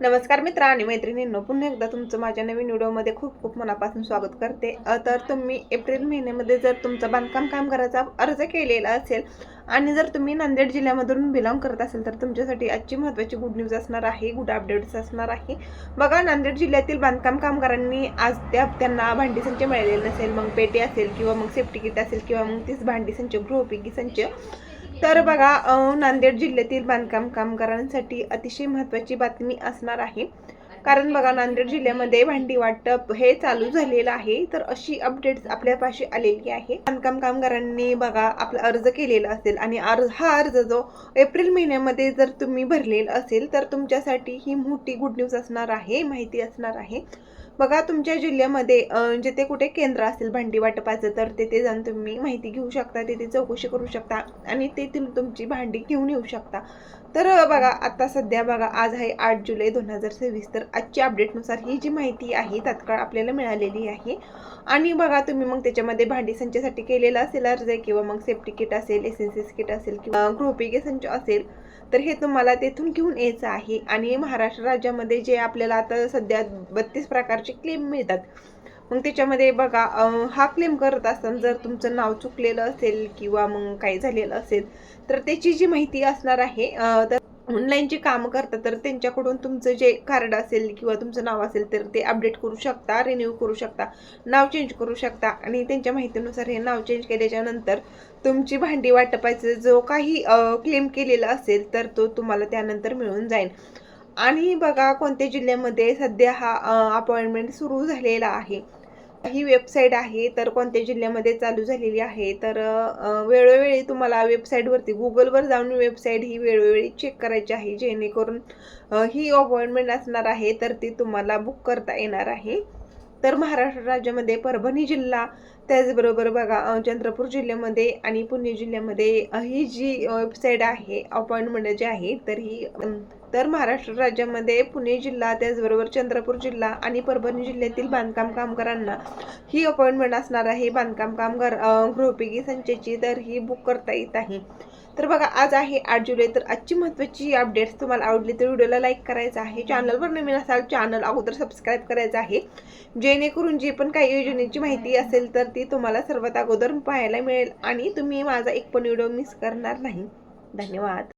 नमस्कार मित्र आणि मैत्रिणींनो, पुन्हा एकदा तुमचं माझ्या नवीन व्हिडिओमध्ये खूप खूप मनापासून स्वागत करते। तर तुम्ही एप्रिल महिन्यामध्ये जर तुमचं बांधकाम कामगाराचा अर्ज केलेला असेल आणि जर तुम्ही नांदेड जिल्ह्यामधून बिलॉंग करत असेल तर तुमच्यासाठी आजची महत्त्वाची गुड न्यूज असणार आहे, गुड अपडेट्स असणार आहे। बघा, नांदेड जिल्ह्यातील बांधकाम कामगारांनी आज त्यांना भांडी संच मिळालेले नसेल, मग पेटी असेल किंवा मग सेफ्टी किट असेल किंवा मग तीच भांडी संच, गृहोपयोगी संच। तर बघा, नांदेड जिल्ह्यातील बांधकाम कामगारांसाठी अतिशय महत्त्वाची बातमी असणार आहे। कारण बघा, नांदेड जिल्ह्यामध्ये भांडी वाटप हे चालू झालेलं आहे। तर अशी अपडेट्स आपल्यापाशी आलेली आहे। बांधकाम कामगारांनी बघा आपला अर्ज केलेला असेल आणि हा अर्ज जो एप्रिल महिन्यामध्ये जर तुम्ही भरलेला असेल तर तुमच्यासाठी ही मोठी गुड न्यूज असणार आहे, माहिती असणार आहे। बघा, तुमच्या जिल्ह्यामध्ये जिथे कुठे केंद्र असेल भांडी वाटपाचं तर तिथे जाऊन तुम्ही माहिती घेऊ शकता, तिथे चौकशी करू शकता आणि तेथील तुमची भांडी घेऊन येऊ शकता। तर बघा, आता सध्या बघा, आज आहे 8 जुलै 2026। तर आजच्या अपडेटनुसार ही जी माहिती आहे तात्काळ आपल्याला मिळालेली आहे। आणि बघा, तुम्ही मग त्याच्यामध्ये भांडी संचासाठी केलेला असेल अर्ज किंवा मग सेफ्टी किट असेल, एसएनसीस किट असेल किंवा गृहोपयोगी संच असेल तर हे तुम्हाला तेथून घेऊन यायचं आहे। आणि महाराष्ट्र राज्यामध्ये जे आपल्याला आता सध्या 32 प्रकारचे क्लेम मिळतात, मग त्याच्यामध्ये बघा, हा क्लेम करत असताना जर तुमचं नाव चुकलेलं असेल किंवा मग काही झालेलं असेल तर त्याची जी माहिती असणार आहे, तर ऑनलाईनची कामं करतात तर त्यांच्याकडून तुमचं जे कार्ड असेल किंवा तुमचं नाव असेल तर ते अपडेट करू शकता, रिन्यू करू शकता, नाव चेंज करू शकता। आणि त्यांच्या माहितीनुसार हे नाव चेंज केल्याच्या नंतर तुमची भांडी वाटपाचं जो काही क्लेम केलेला असेल तर तो तुम्हाला त्यानंतर मिळून जाईल। आणि बघा, कोणत्या जिल्ह्यामध्ये सध्या हा अपॉइंटमेंट सुरू झालेला आहे, ही वेबसाईट आहे तर कोणत्या जिल्ह्यामध्ये चालू झालेली आहे। तर वेळोवेळी तुम्हाला वेबसाईटवरती गुगलवर जाऊन वेबसाईट ही वेळोवेळी चेक करायची आहे, जेणेकरून ही अपॉइंटमेंट असणार आहे तर ती तुम्हाला बुक करता येणार आहे। तर महाराष्ट्र राज्यामध्ये परभणी जिल्हा, त्याचबरोबर बघा चंद्रपूर जिल्ह्यामध्ये आणि पुणे जिल्ह्यामध्ये ही जी वेबसाईट आहे अपॉइंटमेंट जी आहे तर महाराष्ट्र राज्यामध्ये पुणे जिल्हा, त्याचबरोबर चंद्रपूर जिल्हा आणि परभणी जिल्ह्यातील बांधकाम कामगारांना ही अपॉइंटमेंट असणार आहे। बांधकाम कामगार गृहोपयोगी संचाची तर ही बुक करता येत आहे। तर बघा, आज आहे 8 जुलै। तर आजची महत्त्वाची अपडेट्स तुम्हाला आवडली तर व्हिडिओला लाईक करायचं आहे, चॅनलवर नवीन असाल चॅनल अगोदर सबस्क्राईब करायचं आहे, जेणेकरून जी पण काही योजनेची माहिती असेल तर ती तुम्हाला सर्वात अगोदर पाहायला मिळेल आणि तुम्ही माझा एक पण व्हिडिओ मिस करणार नाही। धन्यवाद।